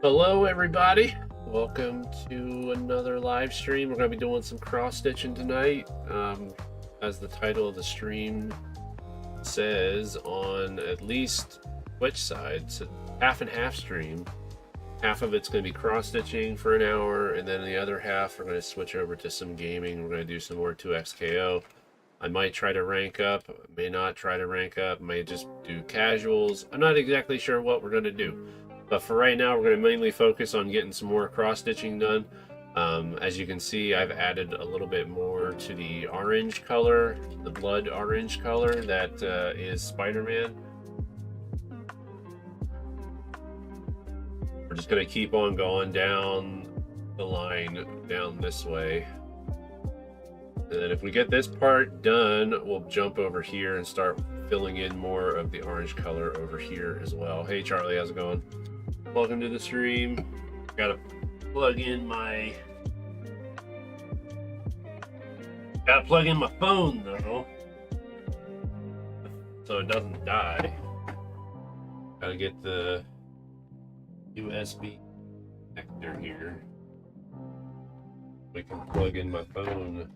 Hello everybody, welcome to another live stream. We're going to be doing some cross stitching tonight. As the title of the stream says, on at least which side, it's a half and half stream. Half of it's going to be cross stitching for an hour, and then the other half we're going to switch over to some gaming. We're going to do some more 2XKO. I might try to rank up, may not try to rank up, may just do casuals. I'm not exactly sure what we're going to do. But for right now, we're going to mainly focus on getting some more cross-stitching done. As you can see, I've added a little bit more to the orange color, the blood orange color that is Spider-Man. We're just going to keep on going down the line down this way. And then if we get this part done, we'll jump over here and start filling in more of the orange color over here as well. Hey Charlie, how's it going? Welcome to the stream. Gotta plug in my phone though, so it doesn't die. Gotta get the USB connector here. We can plug in my phone.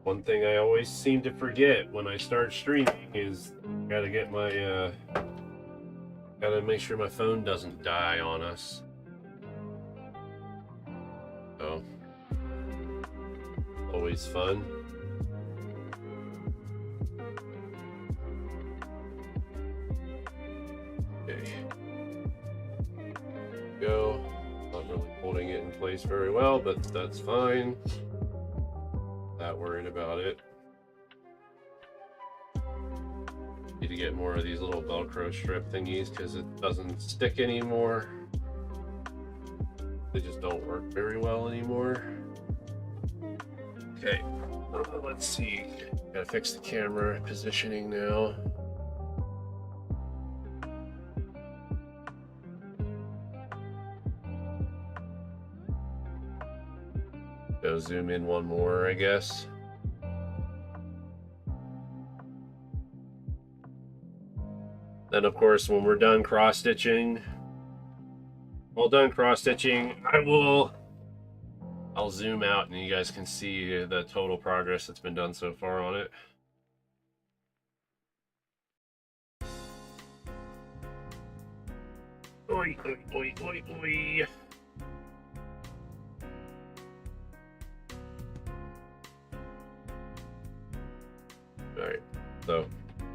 One thing I always seem to forget when I start streaming is gotta get my gotta make sure my phone doesn't die on us. So, always fun. Okay. Go. Not really holding it in place very well, but that's fine. Not worried about it. Need to get more of these little Velcro strip thingies because it doesn't stick anymore. They just don't work very well anymore. Okay, let's see. Gotta fix the camera positioning now. Go zoom in one more, I guess. Then of course, when we're done cross-stitching, I'll zoom out and you guys can see the total progress that's been done so far on it. Oi, oi, oi, oi, oi. All right, so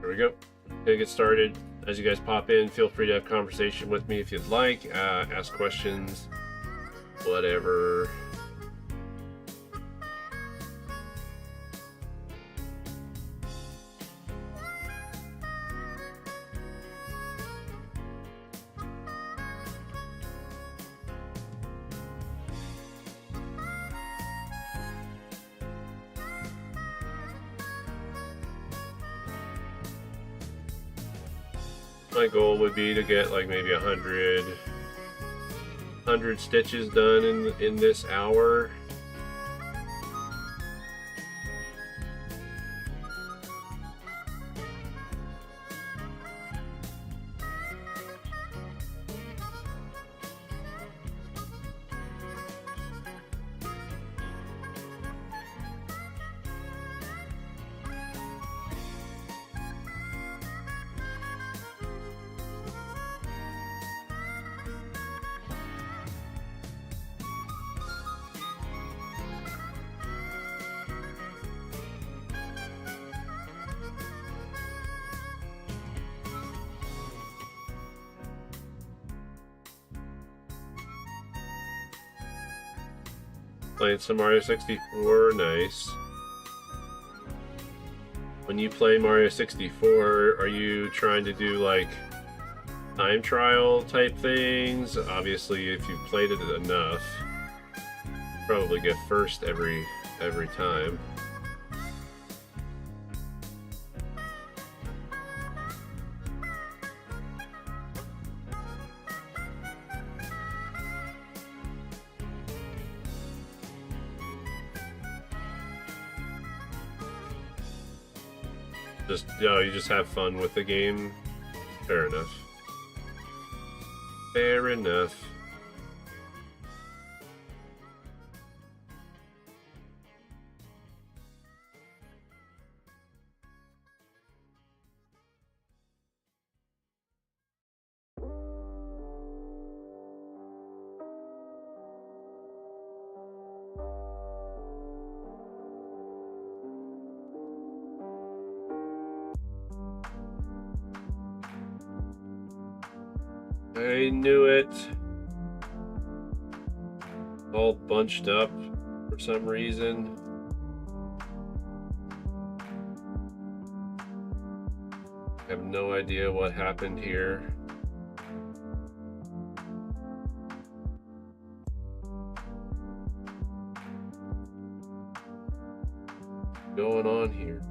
here we go. Okay, get started. As you guys pop in, feel free to have conversation with me if you'd like, ask questions, whatever. My goal would be to get like maybe 100 stitches done in this hour. Playing some Mario 64, nice. When you play Mario 64, are you trying to do like time trial type things? Obviously, if you've played it enough, you probably get first every time. You just have fun with the game. Fair enough. Fair enough. I knew it. All bunched up for some reason. I have no idea what happened here. What's going on here?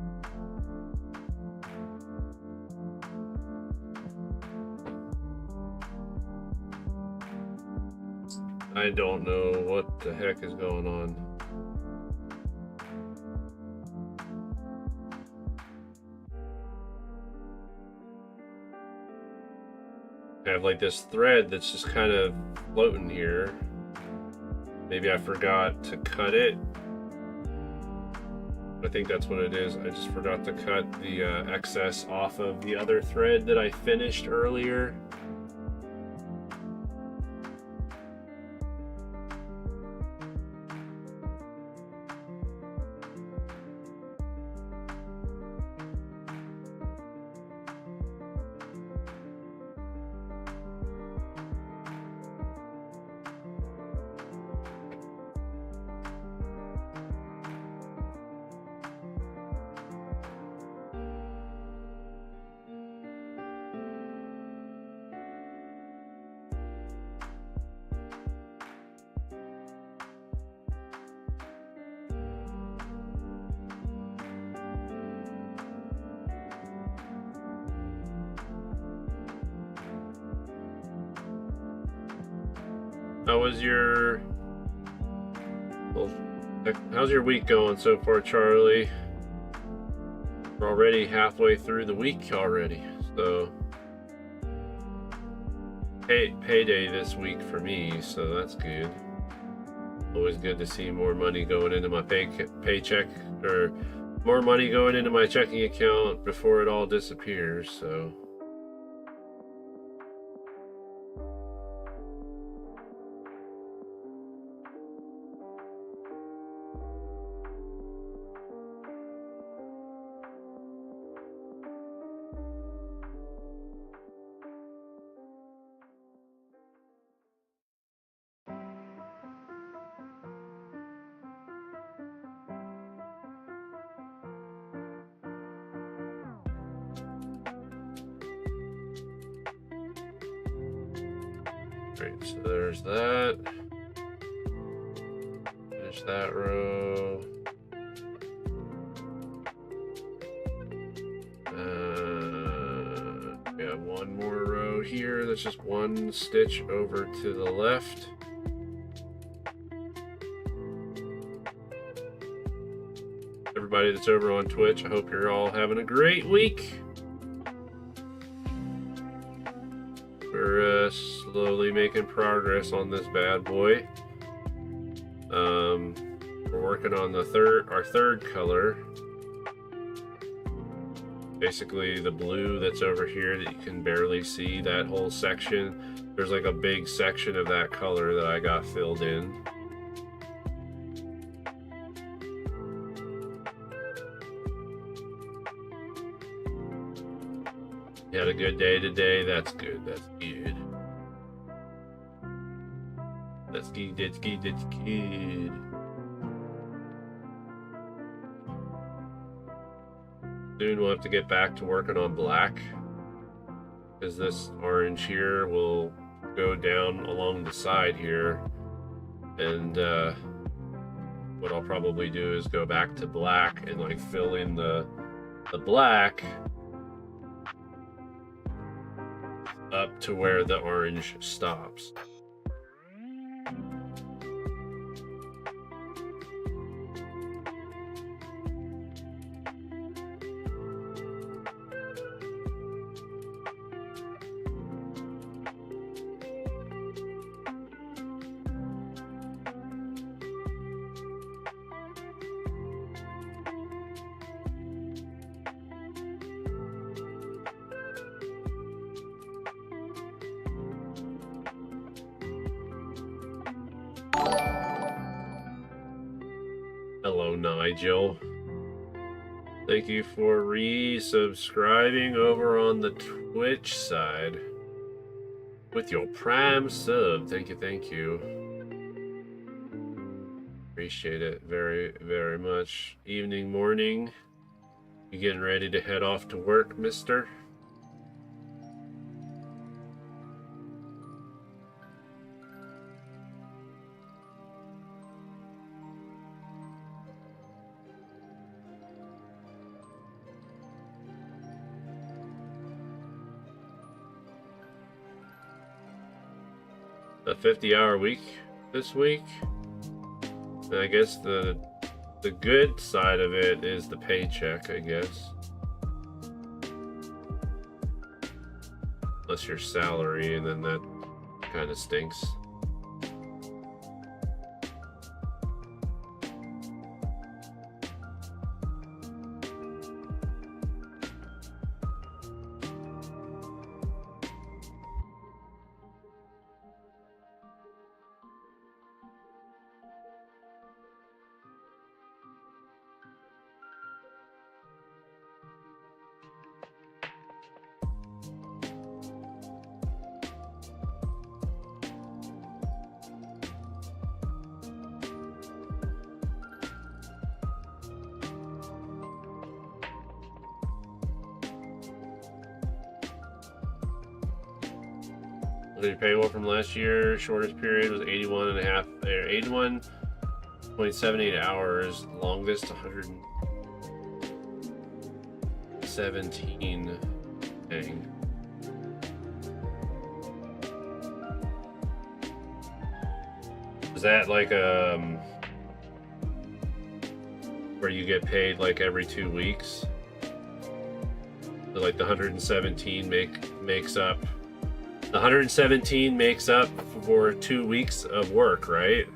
I don't know what the heck is going on. I have like this thread that's just kind of floating here. Maybe I forgot to cut it. I think that's what it is. I just forgot to cut the excess off of the other thread that I finished earlier. How's your week going so far, Charlie? We're already halfway through the week already, so payday this week for me, so that's good. Always good to see more money going into my paycheck, or more money going into my checking account before it all disappears, so. Alright, so there's that. Finish that row. We have one more row here. That's just one stitch over to the left. Everybody that's over on Twitch, I hope you're all having a great week. We're slowly making progress on this bad boy. We're working on our third color. Basically the blue that's over here that you can barely see, that whole section. There's like a big section of that color that I got filled in. You had a good day today. That's good. That's good. That's good. That's good. That's good. Soon we'll have to get back to working on black, because this orange here will go down along the side here, and what I'll probably do is go back to black and like fill in the black up to where the orange stops. Hello, Nigel. Thank you for resubscribing over on the Twitch side with your Prime sub. Thank you, thank you. Appreciate it very, very much. Evening, morning. You getting ready to head off to work, mister? A 50-hour week this week. And I guess the good side of it is the paycheck, I guess. Unless your salary, and then that kind of stinks. Your payroll from last year, shortest period was 81.78 hours, longest 117. Dang. Is that like where you get paid like every 2 weeks? So like the 117 makes up. The 117 makes up for 2 weeks of work, right?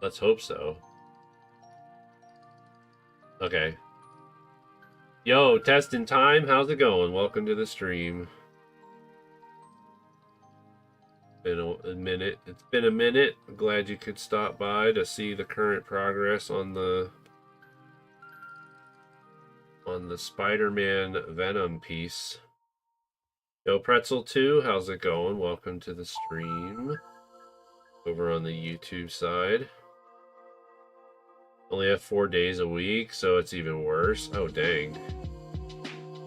Let's hope so. Okay. Yo, testing time. How's it going? Welcome to the stream. Been a minute. It's been a minute. I'm glad you could stop by to see the current progress on the Spiderman Venom piece. Yo, Pretzel 2, how's it going? Welcome to the stream. Over on the YouTube side. Only have 4 days a week, so it's even worse. Oh, dang.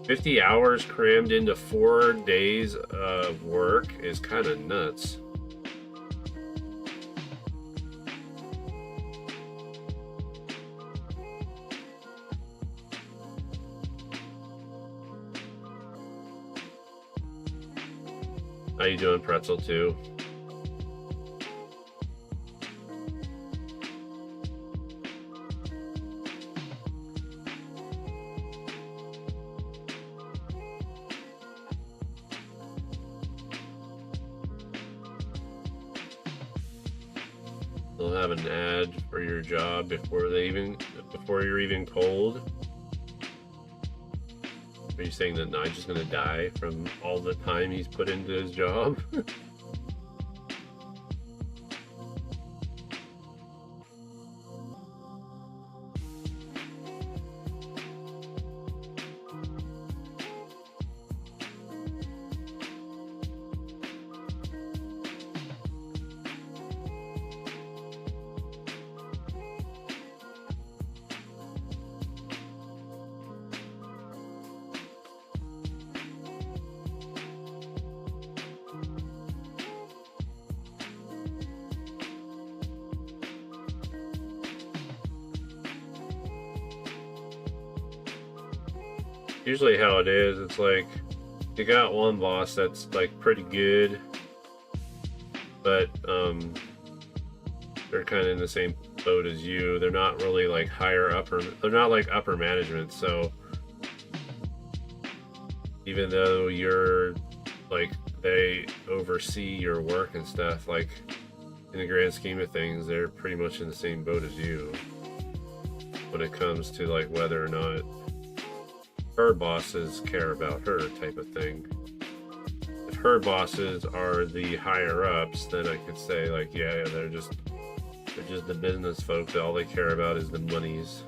50 hours crammed into 4 days of work is kind of nuts. How you doing, Pretzel 2? They'll have an ad for your job before you're even cold. Are you saying that Nigel's gonna die from all the time he's put into his job? Usually how it is, it's like you got one boss that's like pretty good, but they're kind of in the same boat as you. They're not really like they're not like upper management, so even though you're like, they oversee your work and stuff, like in the grand scheme of things, they're pretty much in the same boat as you when it comes to like whether or not her bosses care about her type of thing. If her bosses are the higher ups, then I could say like, yeah, they're They're just the business folks. All they care about is the monies.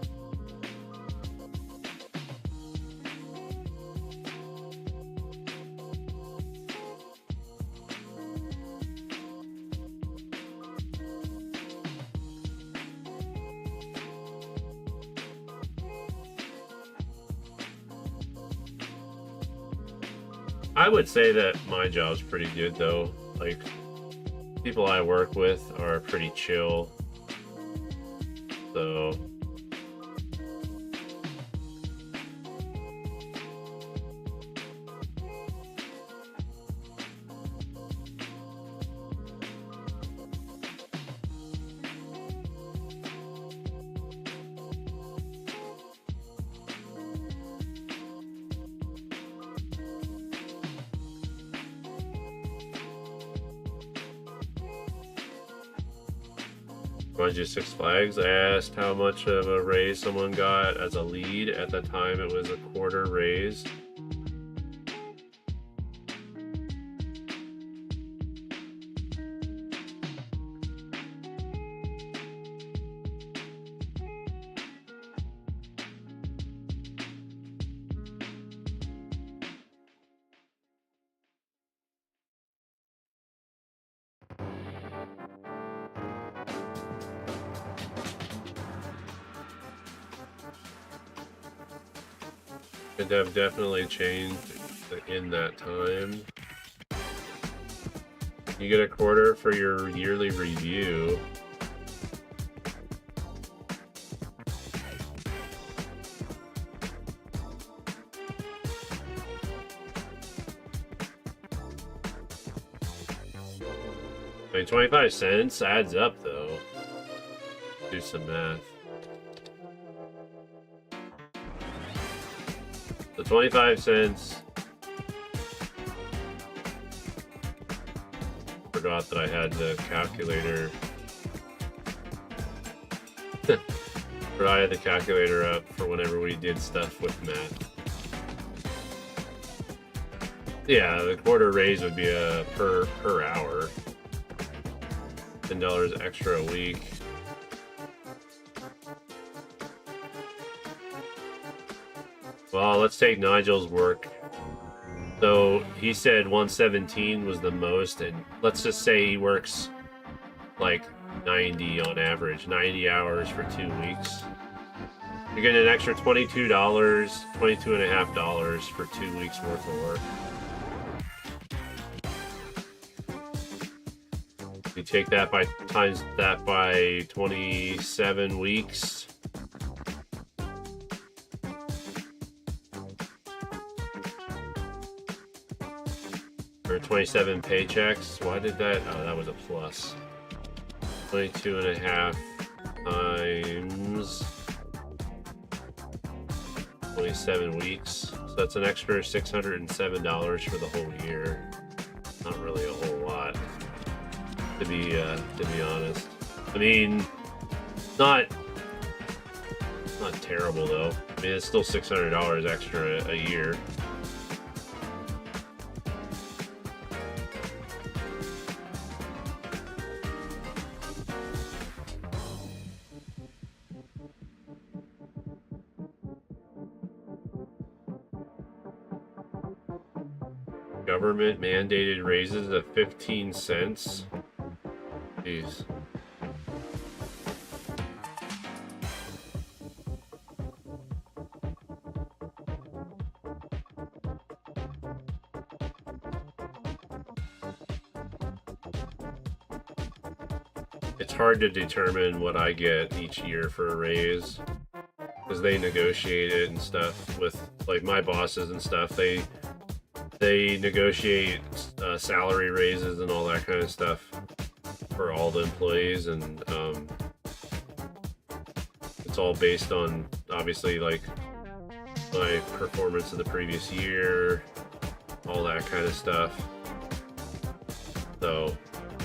I would say that my job's pretty good though. Like, people I work with are pretty chill. So Mind you, Six Flags, I asked how much of a raise someone got as a lead. At the time, it was a quarter raise. Could have definitely changed in that time. You get a quarter for your yearly review. I mean, 25 cents adds up though. Do some math. So 25 cents. Forgot that I had the calculator. I had the calculator up for whenever we did stuff with math. Yeah, the quarter raise would be a per hour. $10 extra a week. Well, let's take Nigel's work. So he said 117 was the most, and let's just say he works like 90 on average, 90 hours for 2 weeks. You're getting an extra $22, $22.50 for 2 weeks worth of work. You take that by times that by 27 weeks. Or 27 paychecks. Why did that? Oh, that was a plus. 22.5 times 27 weeks. So that's an extra $607 for the whole year. Not really a whole lot, to be honest. I mean, not terrible though. I mean, it's still $600 extra a year. Government mandated raises of 15 cents. Jeez. It's hard to determine what I get each year for a raise, because they negotiate it and stuff with, like, my bosses and stuff. They negotiate salary raises and all that kind of stuff for all the employees, and it's all based on, obviously, like, my performance of the previous year, all that kind of stuff. So,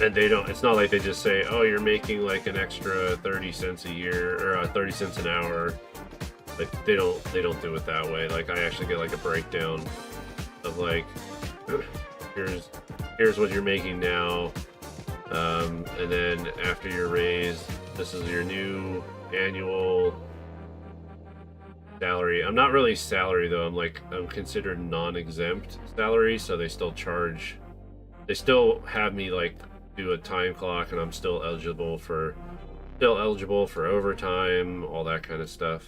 and they don't, it's not like they just say, oh, you're making like an extra 30 cents a year, or 30 cents an hour. Like, they don't do it that way. Like, I actually get like a breakdown of like, here's what you're making now, And then after your raise, this is your new annual salary. I'm not really salary though. I'm considered non-exempt salary, so they still charge. They still have me like do a time clock, and I'm still eligible for overtime, all that kind of stuff.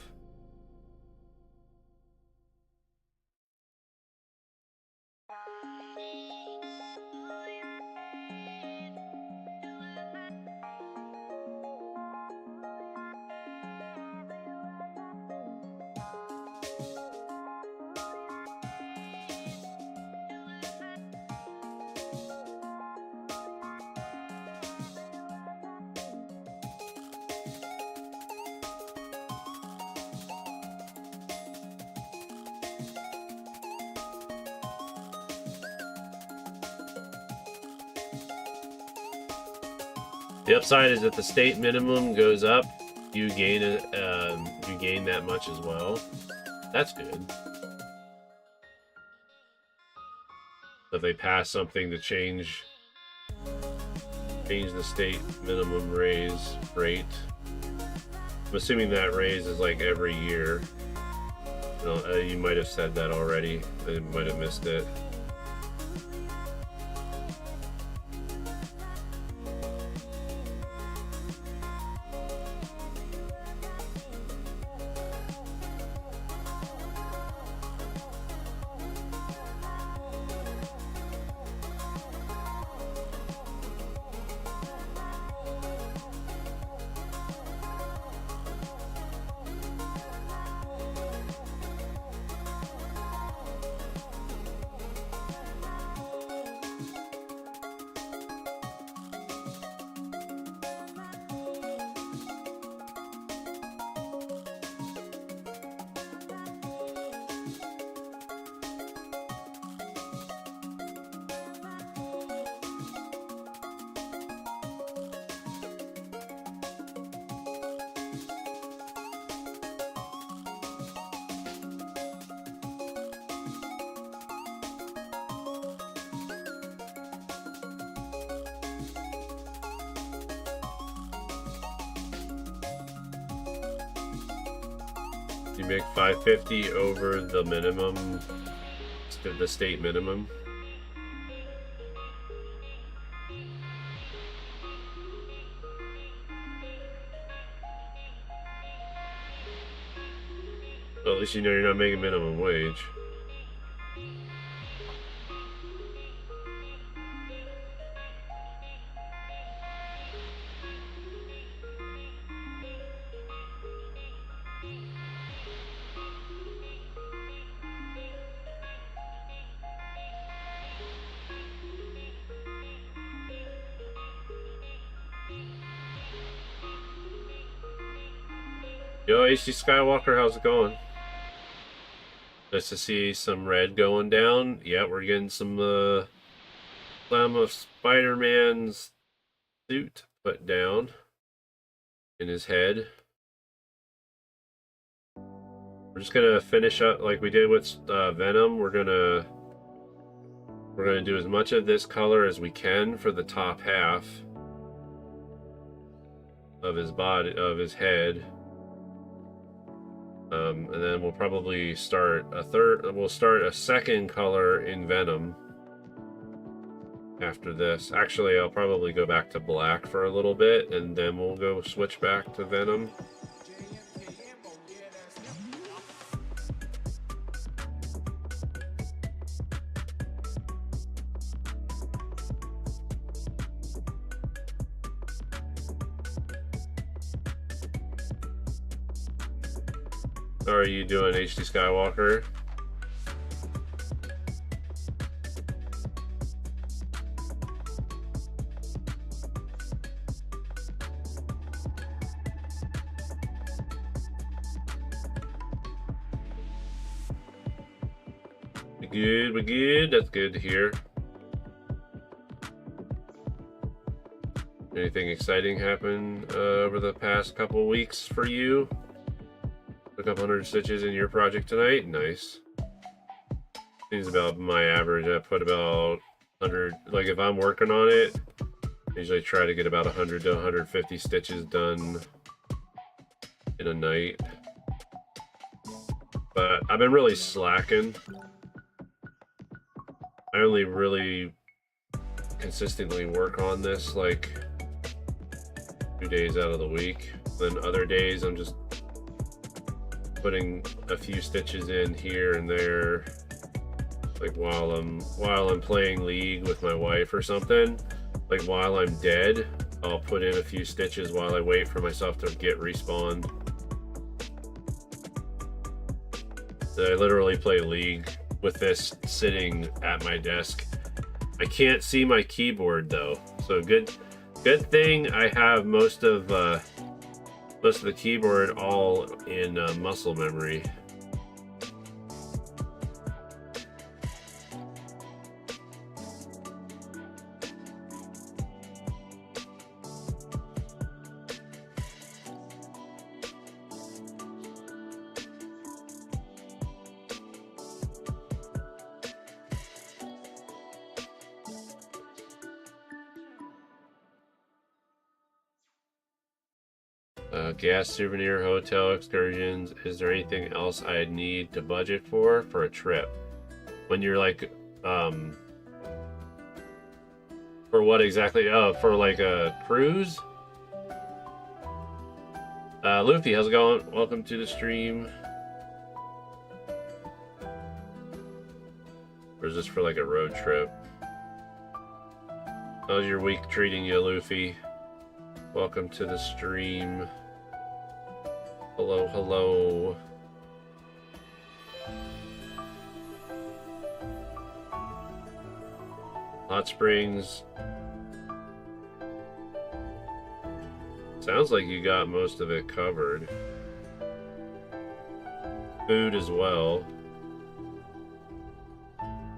The upside is that the state minimum goes up, you gain that much as well. That's good. So if they pass something to change the state minimum raise rate, I'm assuming that raise is like every year. You might have said that already. I might have missed it. You make 550 over the minimum, the state minimum. Well, at least you know you're not making minimum wage. Yo, AC Skywalker, how's it going? Nice to see some red going down. Yeah, we're getting some slam of Spider-Man's suit put down in his head. We're just gonna finish up like we did with Venom. We're gonna do as much of this color as we can for the top half of his body, of his head. And then we'll probably start a second color in Venom after this. Actually, I'll probably go back to black for a little bit, and then we'll go switch back to Venom. How are you doing, HD Skywalker? We're good. That's good to hear. Anything exciting happen over the past couple weeks for you? A couple 100 stitches in your project tonight? Nice. Seems about my average. I put about 100, like if I'm working on it I usually try to get about 100 to 150 stitches done in a night. But I've been really slacking. I only really consistently work on this like 2 days out of the week. Then other days I'm just putting a few stitches in here and there, like while I'm playing League with my wife or something. Like while I'm dead, I'll put in a few stitches while I wait for myself to get respawned. So I literally play League with this sitting at my desk. I can't see my keyboard though, so good thing I have most of the keyboard all in muscle memory. Gas, souvenir, hotel excursions. Is there anything else I need to budget for a trip? When you're like, for what exactly? Oh, for like a cruise? Luffy, how's it going? Welcome to the stream. Or is this for like a road trip? How's your week treating you, Luffy? Welcome to the stream. Hello, hello. Hot Springs. Sounds like you got most of it covered. Food as well.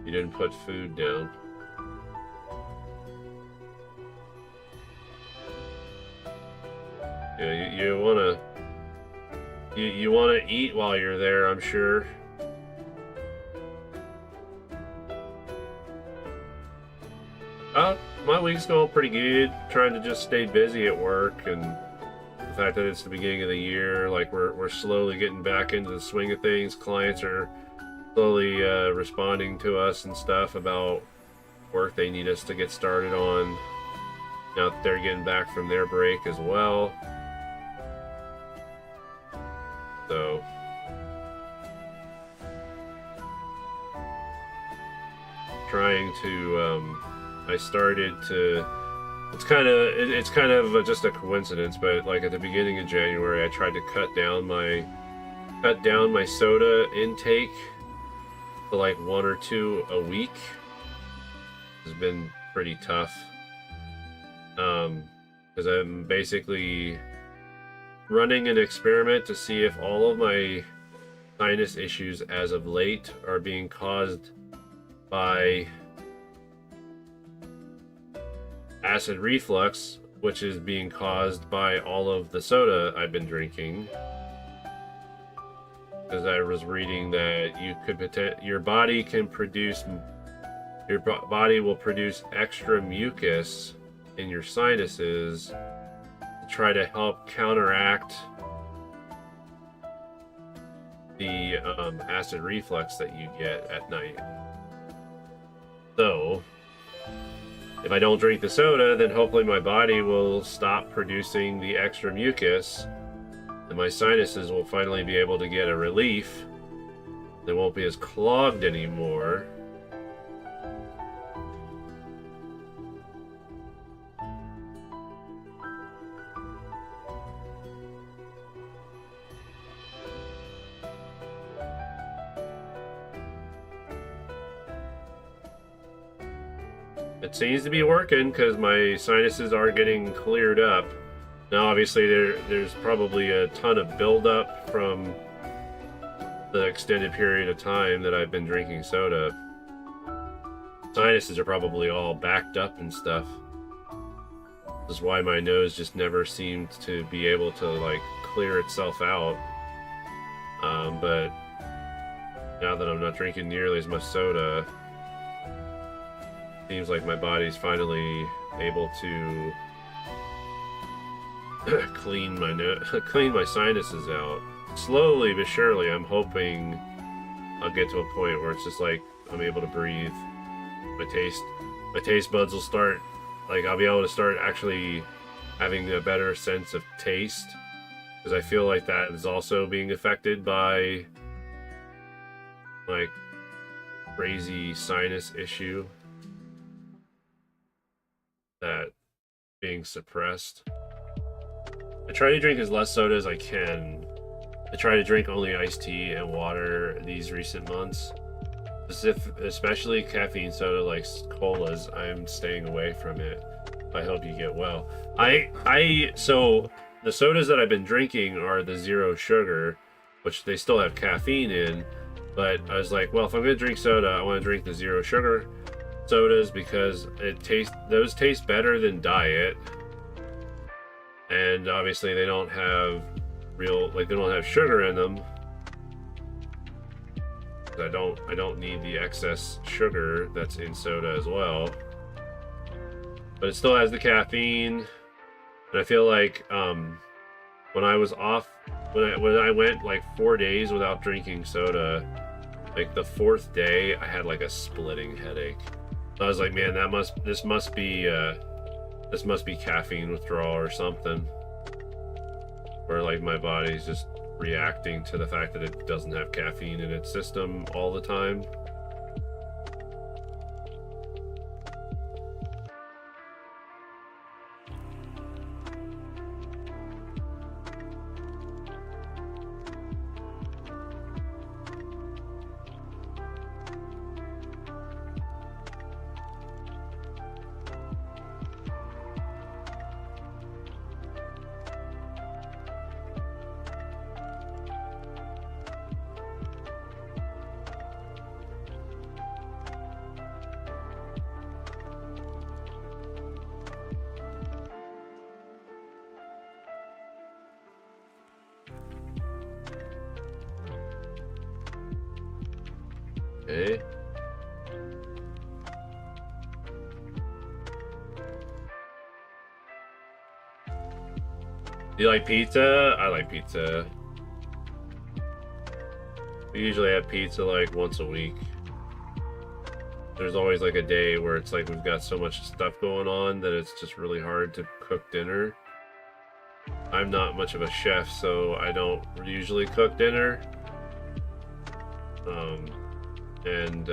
You didn't put food down. Yeah, you wanna eat while you're there, I'm sure. My week's going pretty good. Trying to just stay busy at work, and the fact that it's the beginning of the year, like we're slowly getting back into the swing of things. Clients are slowly responding to us and stuff about work they need us to get started on. Now that they're getting back from their break as well. So trying to I started to it's kind of just a coincidence, but like at the beginning of January I tried to cut down my soda intake to like 1 or 2 a week. It's been pretty tough because I'm basically running an experiment to see if all of my sinus issues as of late are being caused by acid reflux, which is being caused by all of the soda I've been drinking. Because I was reading that your body will produce extra mucus in your sinuses to try to help counteract the acid reflux that you get at night. So if I don't drink the soda, then hopefully my body will stop producing the extra mucus and my sinuses will finally be able to get a relief. They won't be as clogged anymore. It seems to be working because my sinuses are getting cleared up. Now obviously there's probably a ton of buildup from the extended period of time that I've been drinking soda. Sinuses are probably all backed up and stuff. This is why my nose just never seemed to be able to like clear itself out. But now that I'm not drinking nearly as much soda, seems like my body's finally able to clean my sinuses out. Slowly but surely, I'm hoping I'll get to a point where it's just like I'm able to breathe. My taste buds will start, like I'll be able to start actually having a better sense of taste, because I feel like that is also being affected by like crazy sinus issue that being suppressed. I try to drink as less soda as I can. I try to drink only iced tea and water these recent months. Especially caffeine soda like colas, I'm staying away from it. I hope you get well. So the sodas that I've been drinking are the zero sugar, which they still have caffeine in, but I was like, well, if I'm gonna drink soda, I want to drink the zero sugar sodas because those taste better than diet, and obviously they don't have they don't have sugar in them. I don't need the excess sugar that's in soda as well, but it still has the caffeine. And I feel like when I was off, when I went like 4 days without drinking soda, like the fourth day I had like a splitting headache. So I was like, man, this must be caffeine withdrawal or something, where like my body's just reacting to the fact that it doesn't have caffeine in its system all the time. Okay. Do you like pizza? I like pizza. We usually have pizza like once a week. There's always like a day where it's like we've got so much stuff going on that it's just really hard to cook dinner. I'm not much of a chef, so I don't usually cook dinner. And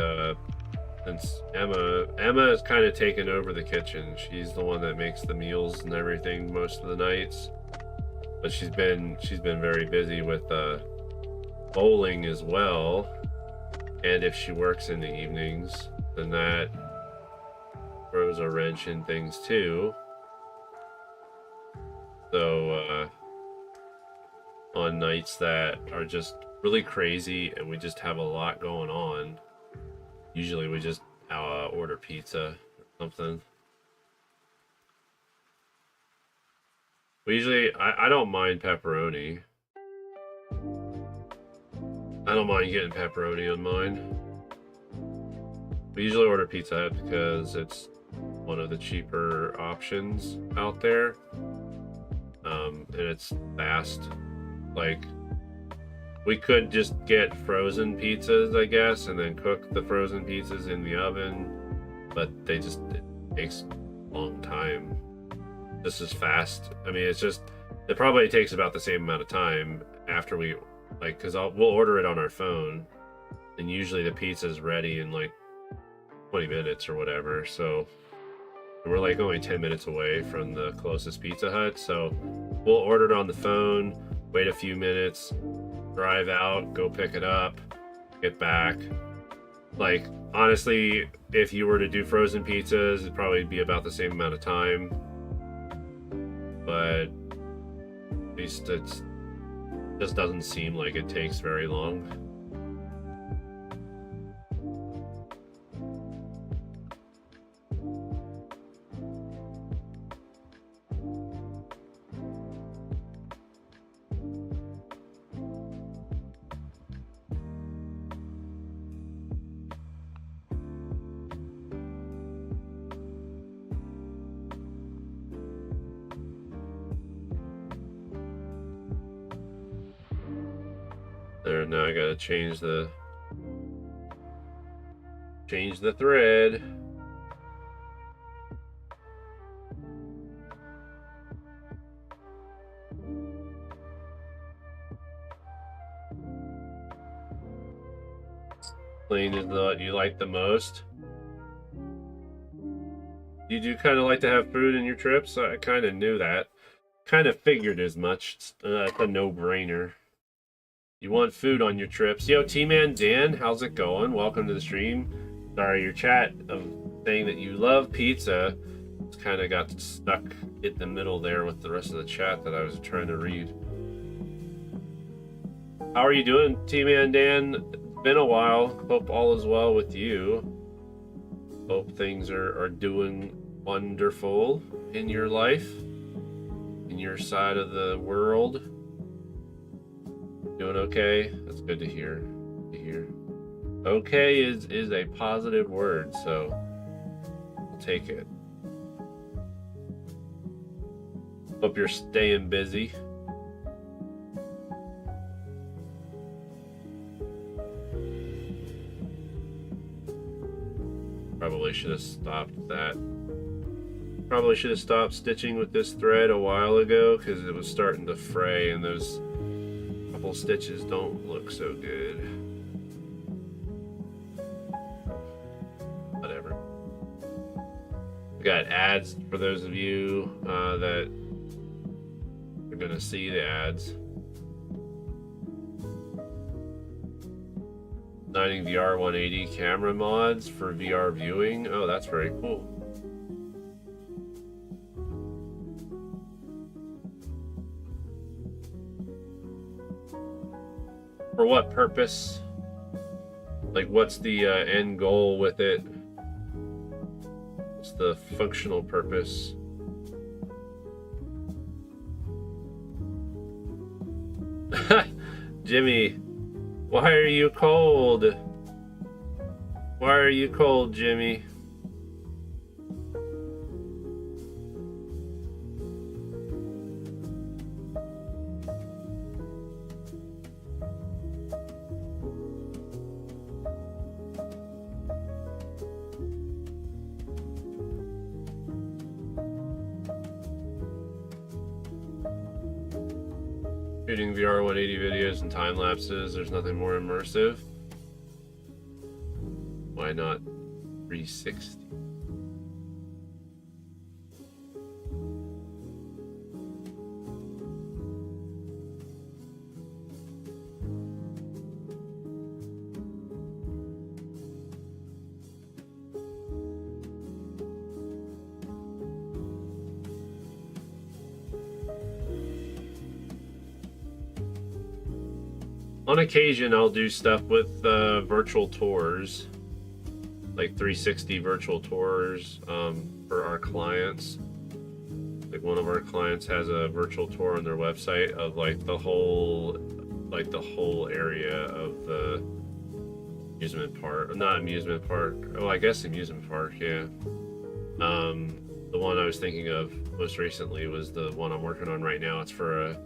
since Emma has kind of taken over the kitchen. She's the one that makes the meals and everything most of the nights. But she's been very busy with bowling as well. And if she works in the evenings, then that throws a wrench in things too. So on nights that are just really crazy and we just have a lot going on, usually we just order pizza or something. We usually, I don't mind pepperoni. I don't mind getting pepperoni on mine. We usually order Pizza Hut because it's one of the cheaper options out there. And it's fast. Like, we could just get frozen pizzas, I guess, and then cook the frozen pizzas in the oven, but it takes a long time. This is fast. I mean, it probably takes about the same amount of time after we, like, because we'll order it on our phone, and usually the pizza's ready in like 20 minutes or whatever. So we're like only 10 minutes away from the closest Pizza Hut, so we'll order it on the phone, wait a few minutes, drive out, go pick it up, get back. Like, honestly, if you were to do frozen pizzas, it'd probably be about the same amount of time, but at least it just doesn't seem like it takes very long. There, now I gotta change the thread. Plane is what you like the most. You do kind of like to have food in your trips? I kind of knew that. Kind of figured as much. It's a no-brainer. You want food on your trips. Yo, T-Man Dan, how's it going? Welcome to the stream. Sorry, your chat of saying that you love pizza kind of got stuck in the middle there with the rest of the chat that I was trying to read. How are you doing, T-Man Dan? It's been a while. Hope all is well with you. Hope things are doing wonderful in your life, in your side of the world. Doing okay? That's good to hear. Okay is a positive word, so I'll take it. Hope you're staying busy. Probably should have stopped that. Probably should have stopped stitching with this thread a while ago because it was starting to fray and those couple stitches don't look so good. Whatever. We got ads for those of you that are gonna see the ads. Designing VR 180 camera mods for VR viewing. Oh, that's very cool. For what purpose? Like, what's the end goal with it? What's the functional purpose? Jimmy, why are you cold? Why are you cold, Jimmy? Shooting VR 180 videos and time lapses, there's nothing more immersive. Why not 360? On occasion, I'll do stuff with virtual tours, like 360 virtual tours for our clients. Like one of our clients has a virtual tour on their website of like the whole area of the amusement park. Not amusement park. Oh, I guess amusement park. Yeah. The one I was thinking of most recently was the one I'm working on right now. It's for a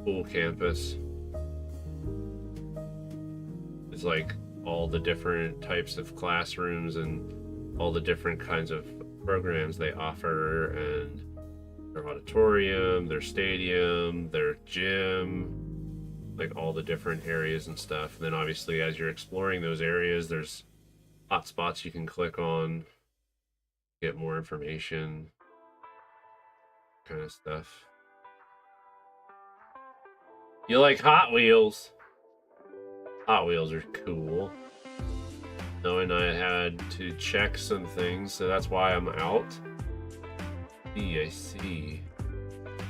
pool campus. It's like all the different types of classrooms and all the different kinds of programs they offer, and their auditorium, their stadium, their gym, like all the different areas and stuff. And then obviously as you're exploring those areas, there's hot spots you can click on, get more information, kind of stuff. You like Hot Wheels? Hot Wheels are cool. Knowing I had to check some things, so that's why I'm out. I see.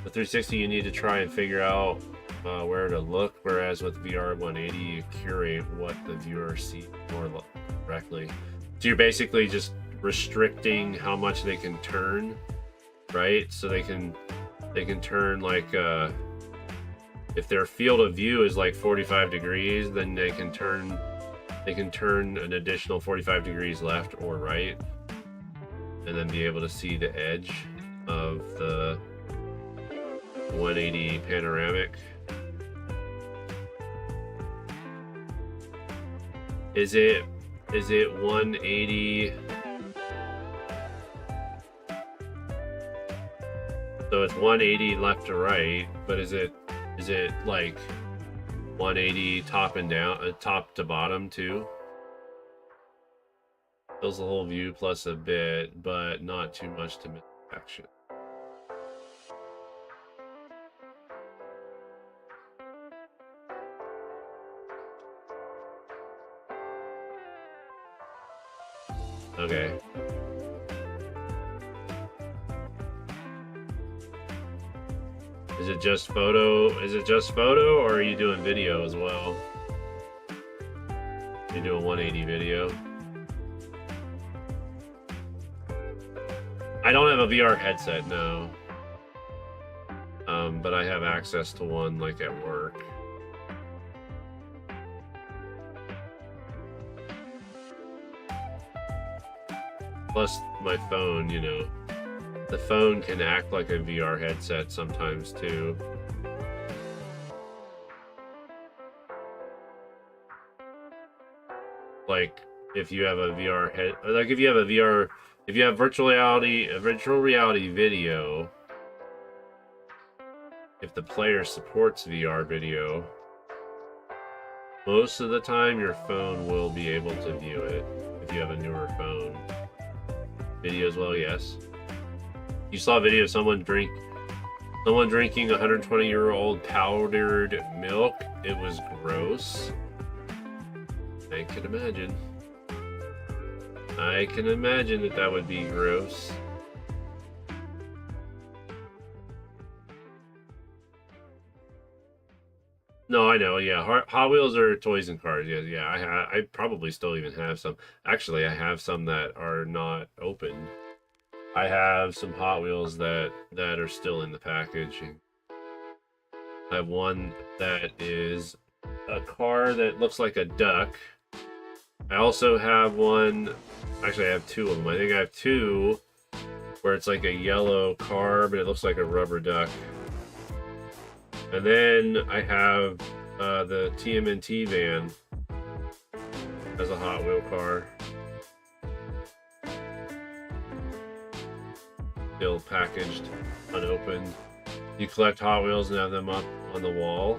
With 360, you need to try and figure out where to look, whereas with VR 180, you curate what the viewer sees more directly. So you're basically just restricting how much they can turn, right? So they can turn like if their field of view is like 45 degrees, then they can turn an additional 45 degrees left or right, and then be able to see the edge of the 180 panoramic. Is it 180? So it's 180 left to right, but is it like 180 top and down, top to bottom too? Fills the whole view plus a bit, but not too much to miss action. Okay. Is it just photo? Is it just photo, or are you doing video as well? You're doing 180 video. I don't have a VR headset, no. But I have access to one, like, at work. Plus, my phone, you know. The phone can act like a VR headset sometimes, too. Like, if you have a VR head... Like, if you have a VR... If you have virtual reality video, if the player supports VR video, most of the time your phone will be able to view it if you have a newer phone. Video as well, yes. You saw a video of someone drinking 120-year-old powdered milk. It was gross. I can imagine. I can imagine that would be gross. No, I know. Yeah, Hot Wheels are toys and cars. Yeah. I probably still even have some. Actually, I have some that are not opened. I have some Hot Wheels that are still in the packaging. I have one that is a car that looks like a duck. I also have one. Actually, I have two of them. I think I have two where it's like a yellow car, but it looks like a rubber duck. And then I have the TMNT van as a Hot Wheel car. Still packaged, unopened. You collect Hot Wheels and have them up on the wall.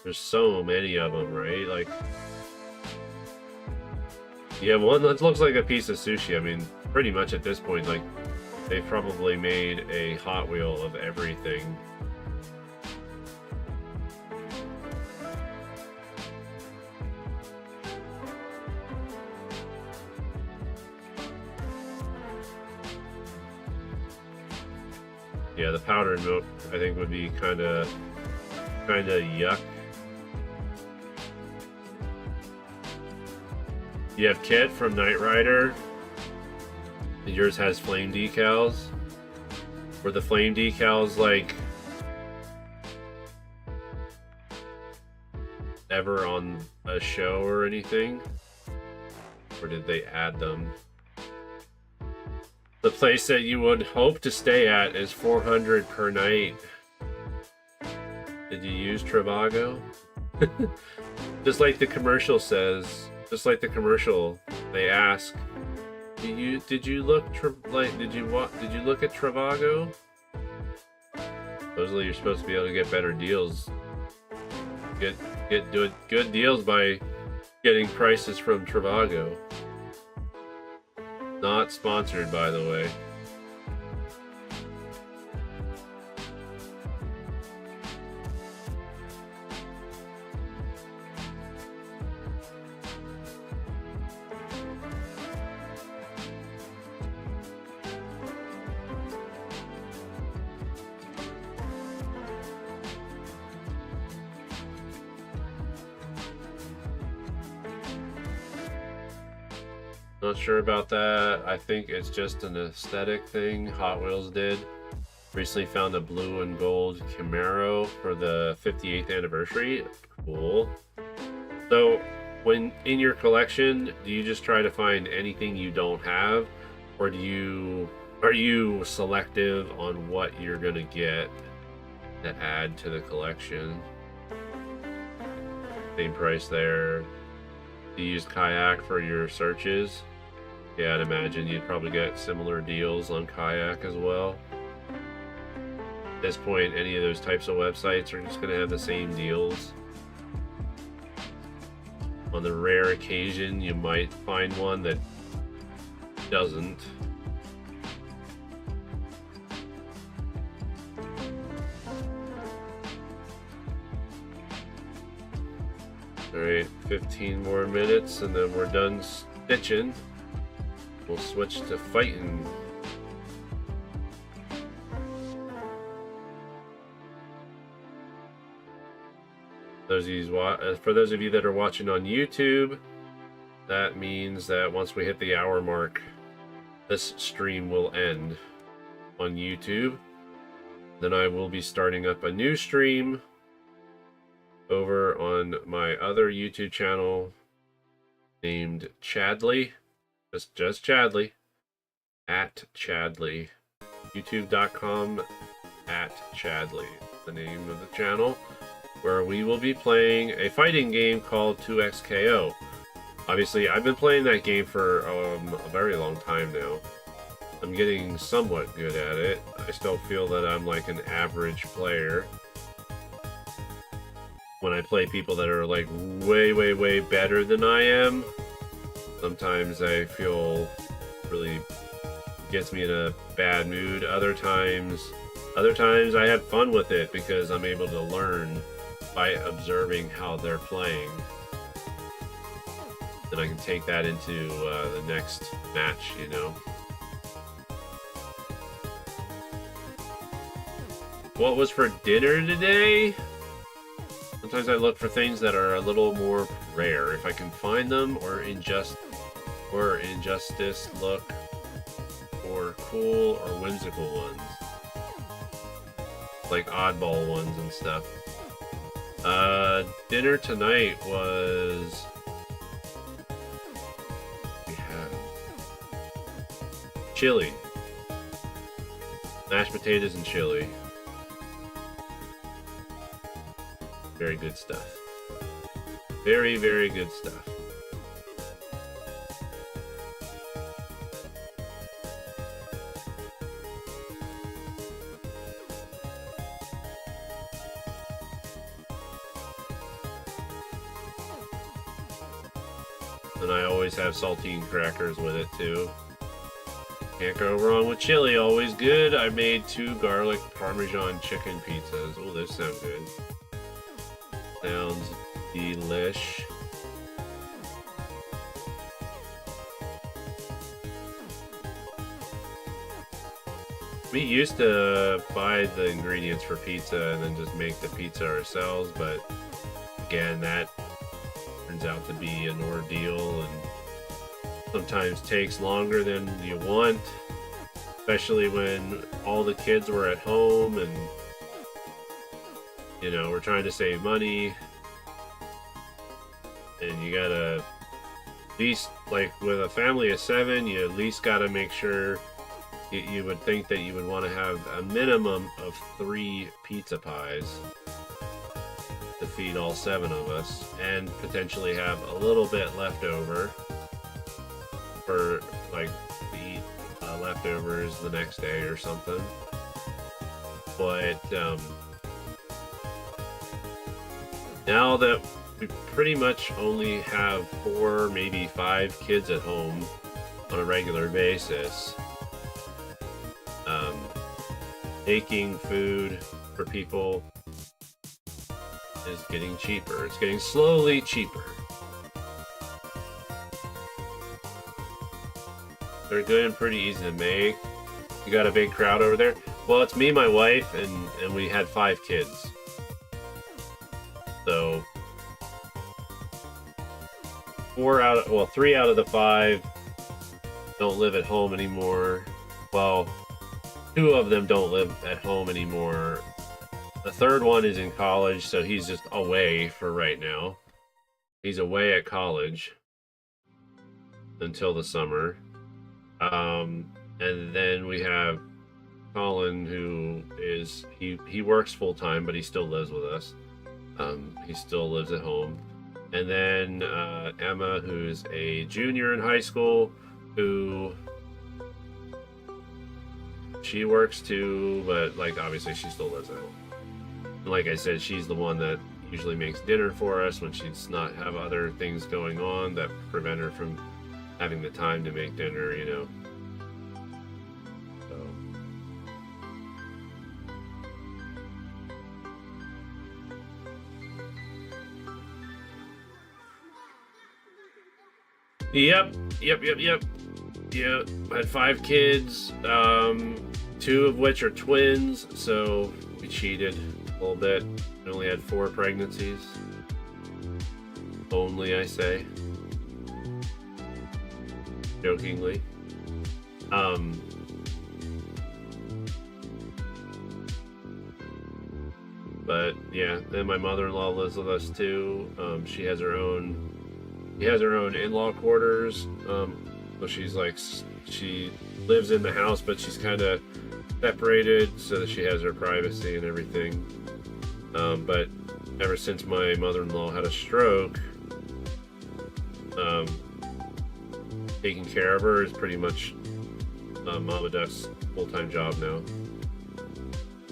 There's so many of them, right? Like, you have one that looks like a piece of sushi. I mean, pretty much at this point, like, they've probably made a Hot Wheel of everything. Yeah, the powdered milk, I think, would be kind of yuck. You have Kit from Knight Rider. Yours has flame decals. Were the flame decals, like, ever on a show or anything? Or did they add them? The place that you would hope to stay at is $400 per night. Did you use Trivago? Just like the commercial says. Just like the commercial, they ask, did you look at Trivago? Supposedly you're supposed to be able to get better deals. Get good deals by getting prices from Trivago. Not sponsored, by the way. Not sure about that. I think it's just an aesthetic thing. Hot Wheels did. Recently found a blue and gold Camaro for the 58th anniversary. Cool. So, when in your collection, do you just try to find anything you don't have? Or are you selective on what you're gonna get to add to the collection? Same price there. you use Kayak for your searches, yeah, I'd imagine you'd probably get similar deals on Kayak as well. At this point, any of those types of websites are just going to have the same deals. On the rare occasion, you might find one that doesn't. Alright, 15 more minutes and then we're done stitching. We'll switch to fighting. For those of you that are watching on YouTube, that means that once we hit the hour mark, this stream will end on YouTube. Then I will be starting up a new stream over on my other YouTube channel named Chadley, just Chadley, at Chadley, youtube.com @Chadley, the name of the channel, where we will be playing a fighting game called 2XKO. Obviously, I've been playing that game for a very long time now. I'm getting somewhat good at it. I still feel that I'm like an average player. When I play people that are like way better than I am, sometimes I feel really gets me in a bad mood. Other times I have fun with it because I'm able to learn by observing how they're playing. Then I can take that into the next match, you know. What was for dinner today? Sometimes I look for things that are a little more rare, if I can find them, or Injustice look for cool or whimsical ones, like oddball ones and stuff. Dinner tonight was, we have chili, mashed potatoes and chili. Very good stuff. Very good stuff. And I always have saltine crackers with it too. Can't go wrong with chili, always good. I made 2 garlic parmesan chicken pizzas. Oh, those sound good. Sounds delish. We used to buy the ingredients for pizza and then just make the pizza ourselves, but again, that turns out to be an ordeal and sometimes takes longer than you want, especially when all the kids were at home and, you know, we're trying to save money, and you gotta, at least, like with a family of 7, you at least gotta make sure, you would think that you would want to have a minimum of 3 pizza pies to feed all 7 of us, and potentially have a little bit left over for, like, to eat leftovers the next day or something. But, now that we pretty much only have 4, maybe 5 kids at home on a regular basis, making food for people is getting cheaper. It's getting slowly cheaper. They're good and pretty easy to make. You got a big crowd over there? Well, it's me, my wife, and we had 5 kids. So 3 out of the 5 don't live at home anymore. Well, 2 of them don't live at home anymore. The third one is in college, so he's just away for right now. He's away at college until the summer. And then we have Colin, who is, he works full time, but he still lives with us. He still lives at home. And then Emma, who's a junior in high school, who she works too, but like obviously she still lives at home. And like I said, she's the one that usually makes dinner for us when she's not have other things going on that prevent her from having the time to make dinner, you know. So yep, yep, yep, yep. Yeah, I had 5 kids, 2 of which are twins, so we cheated a little bit. I only had 4 pregnancies. Only, I say. Jokingly. But yeah, then my mother-in-law lives with us too. She has her own in-law quarters. So she's like, she lives in the house, but she's kind of separated so that she has her privacy and everything. But ever since my mother-in-law had a stroke, taking care of her is pretty much Mama Duck's full-time job now.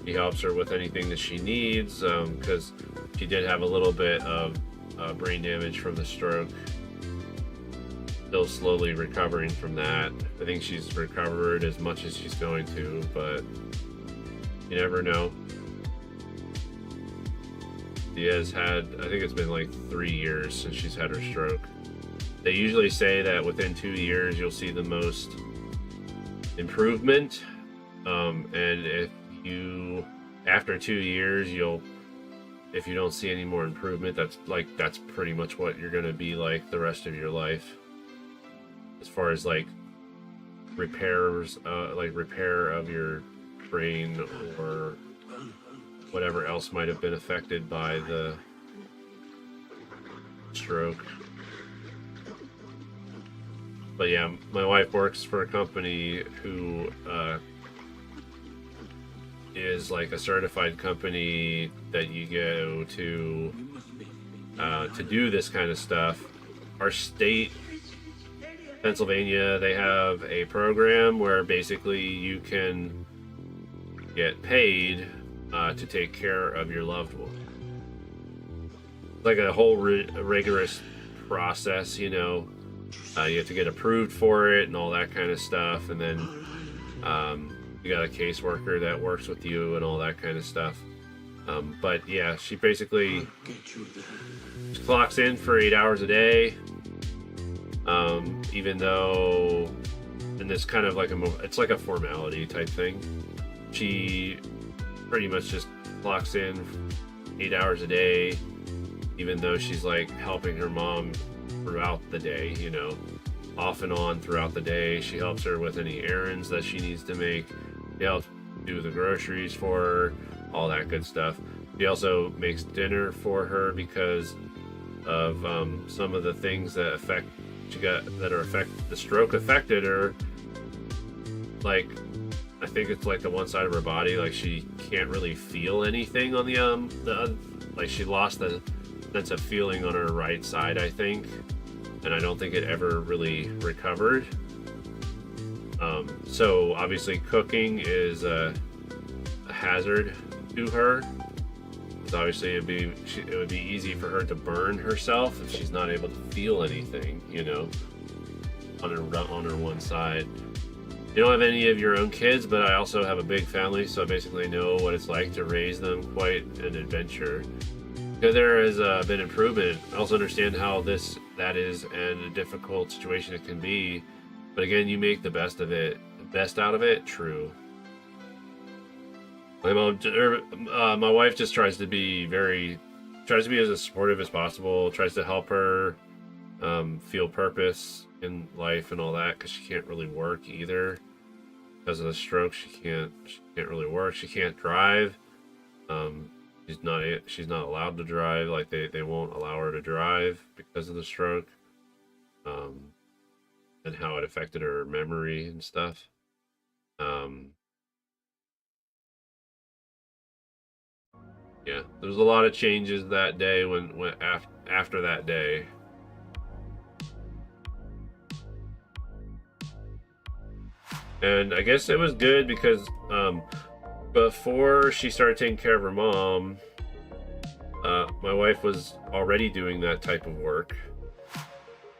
He helps her with anything that she needs, because she did have a little bit of brain damage from the stroke. Still slowly recovering from that. I think she's recovered as much as she's going to, but you never know. She has had, I think it's been like 3 years since she's had her stroke. They usually say that within 2 years you'll see the most improvement, and if you, after 2 years, if you don't see any more improvement, that's pretty much what you're gonna be like the rest of your life. As far as like repairs, like repair of your brain or whatever else might have been affected by the stroke. But yeah, my wife works for a company who is like a certified company that you go to do this kind of stuff. Our state, Pennsylvania, they have a program where basically you can get paid to take care of your loved one. It's like a whole rigorous process, you know. You have to get approved for it and all that kind of stuff, and then you got a caseworker that works with you and all that kind of stuff. But yeah, she basically clocks in for 8 hours a day. Even though, and it's kind of like it's like a formality type thing. She pretty much just clocks in 8 hours a day, even though she's like helping her mom throughout the day, you know, off and on throughout the day. She helps her with any errands that she needs to make. She helps do the groceries for her, all that good stuff. She also makes dinner for her because of some of the things that the stroke affected her. Like, I think it's like the one side of her body, like she can't really feel anything on the like she lost the sense of feeling on her right side, I think, and I don't think it ever really recovered. So obviously cooking is a hazard to her. Because obviously it would be easy for her to burn herself if she's not able to feel anything, you know, on her one side. You don't have any of your own kids, but I also have a big family, so I basically know what it's like to raise them. Quite an adventure. Because there has been improvement. I also understand how that is, and a difficult situation it can be. But again, you make the best out of it. True. My wife just tries to be as supportive as possible. Tries to help her feel purpose in life and all that, because she can't really work either because of the stroke. She can't really work. She can't drive. She's not allowed to drive. Like they won't allow her to drive because of the stroke, and how it affected her memory and stuff. Yeah, there was a lot of changes that day when after that day. And I guess it was good because before she started taking care of her mom, my wife was already doing that type of work.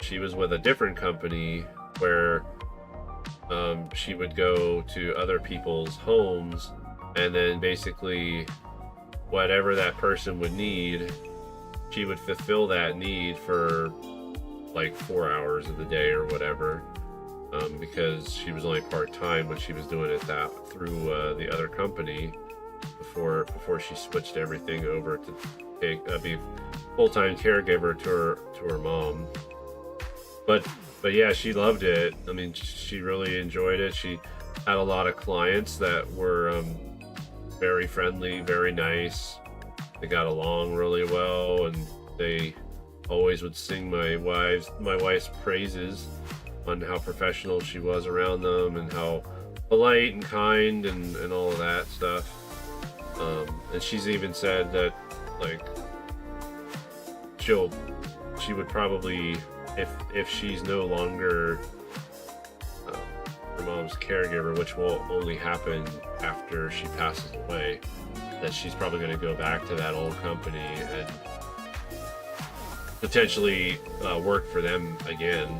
She was with a different company where she would go to other people's homes, and then basically whatever that person would need, she would fulfill that need for like 4 hours of the day or whatever, because she was only part-time when she was doing it that through the other company before she switched everything over to be full-time caregiver to her mom. But yeah, she loved it. I mean, she really enjoyed it. She had a lot of clients that were very friendly, very nice. They got along really well, and they always would sing my wife's praises on how professional she was around them and how polite and kind and all of that stuff. And she's even said that, like, she would probably, if she's no longer her mom's caregiver, which will only happen after she passes away, that she's probably going to go back to that old company and potentially work for them again.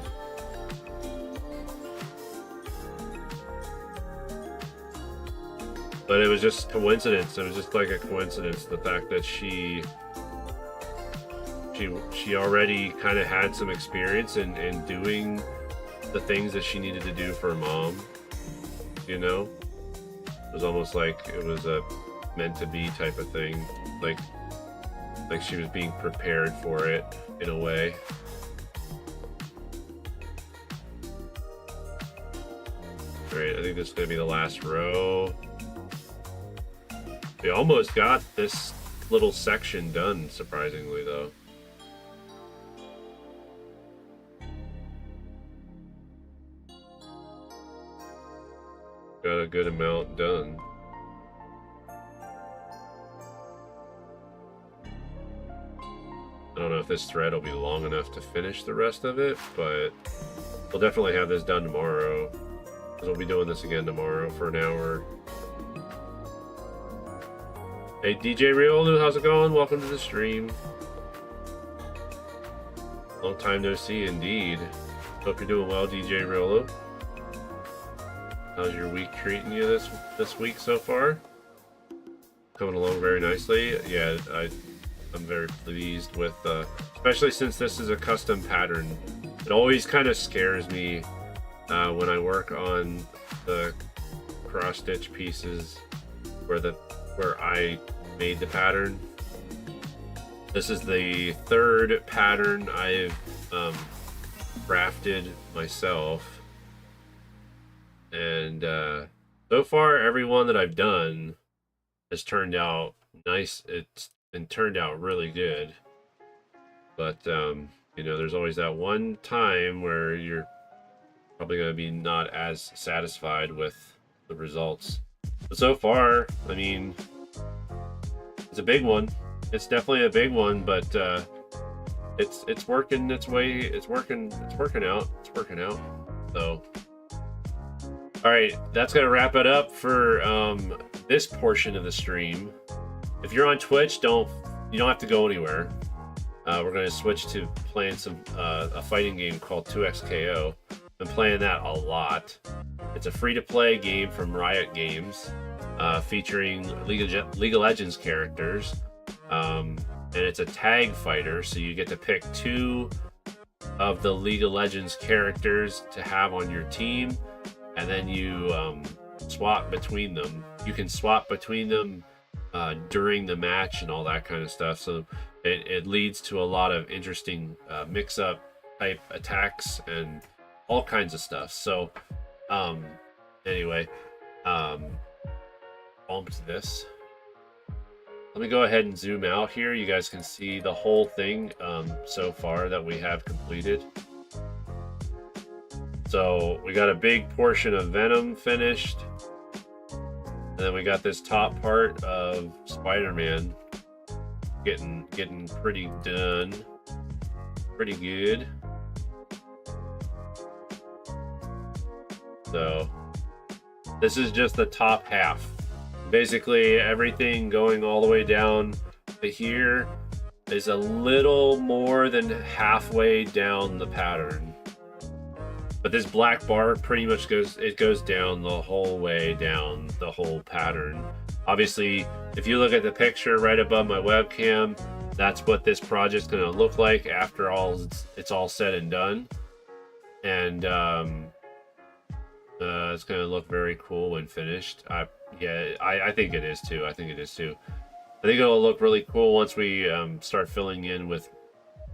But it was just coincidence. It was just like a coincidence, the fact that she already kind of had some experience in doing the things that she needed to do for her mom. You know, it was almost like it was a meant to be type of thing, like she was being prepared for it in a way. All right, I think this is gonna be the last row. We almost got this little section done, surprisingly, though. Got a good amount done. I don't know if this thread will be long enough to finish the rest of it, but we'll definitely have this done tomorrow, because we'll be doing this again tomorrow for an hour. Hey DJ Riolu, how's it going? Welcome to the stream. Long time no see indeed. Hope you're doing well, DJ Riolu. How's your week treating you this week so far? Coming along very nicely. Yeah, I'm very pleased with, especially since this is a custom pattern. It always kind of scares me when I work on the cross stitch pieces where I made the pattern. This is the third pattern I've crafted myself, and so far every one that I've done has turned out nice. It's turned out really good, but you know, there's always that one time where you're probably going to be not as satisfied with the results. But so far, I mean, it's a big one. It's definitely a big one, but it's working its way. It's working out. So, all right, that's gonna wrap it up for this portion of the stream. If you're on Twitch, you don't have to go anywhere. We're gonna switch to playing a fighting game called 2XKO. Been playing that a lot. It's a free-to-play game from Riot Games, featuring League of Legends characters, and it's a tag fighter, so you get to pick 2 of the League of Legends characters to have on your team, and then you swap between them. You can swap between them during the match and all that kind of stuff, so it leads to a lot of interesting mix-up type attacks and all kinds of stuff. So anyway, bumped this. Let me go ahead and zoom out here. You guys can see the whole thing so far that we have completed. So we got a big portion of Venom finished, and then we got this top part of Spider-Man getting pretty done. pretty good. So this is just the top half. Basically everything going all the way down to here is a little more than halfway down the pattern. But this black bar pretty much goes down the whole way down the whole pattern. Obviously, if you look at the picture right above my webcam, that's what this project's gonna look like after it's all said and done. And it's gonna look very cool when finished. I think it is too. I think it'll look really cool once we start filling in with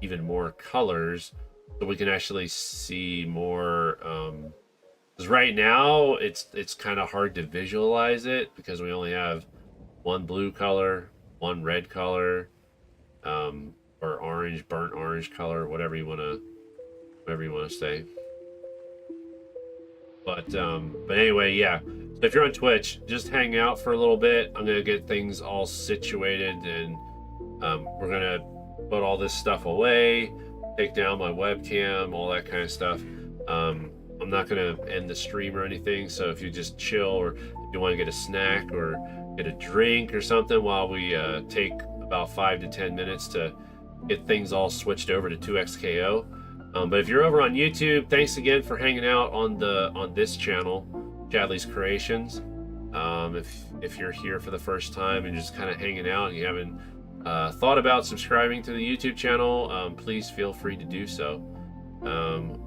even more colors, so we can actually see more. Because right now it's kind of hard to visualize it because we only have one blue color, one red color, or orange, burnt orange color, whatever you wanna say. But anyway, yeah. So if you're on Twitch, just hang out for a little bit. I'm gonna get things all situated, and we're gonna put all this stuff away, take down my webcam, all that kind of stuff. I'm not gonna end the stream or anything. So if you just chill, or if you want to get a snack or get a drink or something while we take about 5 to 10 minutes to get things all switched over to 2XKO. But if you're over on YouTube, thanks again for hanging out on this channel, Chadley's Creations. If you're here for the first time and just kind of hanging out and you haven't thought about subscribing to the YouTube channel, please feel free to do so.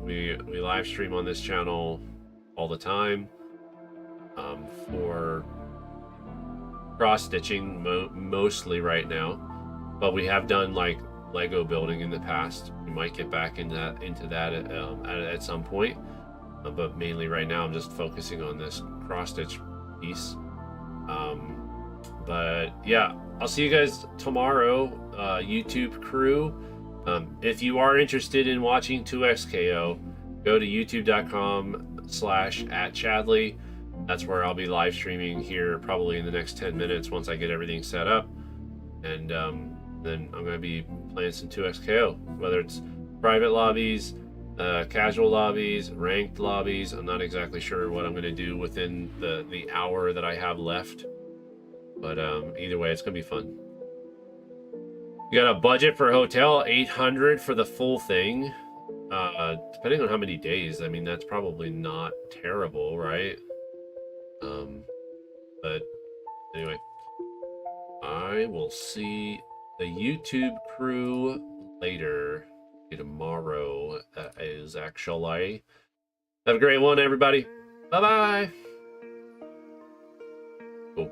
We live stream on this channel all the time for cross stitching mostly right now, but we have done like Lego building in the past. We might get back into that at some point, but mainly right now I'm just focusing on this cross stitch piece. But yeah, I'll see you guys tomorrow, YouTube crew. If you are interested in watching 2XKO, go to youtube.com/@Chadley. That's where I'll be live streaming here probably in the next 10 minutes once I get everything set up. And then I'm going to be playing some 2XKO, whether it's private lobbies, casual lobbies, ranked lobbies. I'm not exactly sure what I'm going to do within the hour that I have left, but either way, it's going to be fun. You got a budget for a hotel, 800 for the full thing, depending on how many days. I mean, that's probably not terrible, right? But anyway, I will see the YouTube crew later. Tomorrow, that is actually. Have a great one, everybody. Bye-bye. Cool.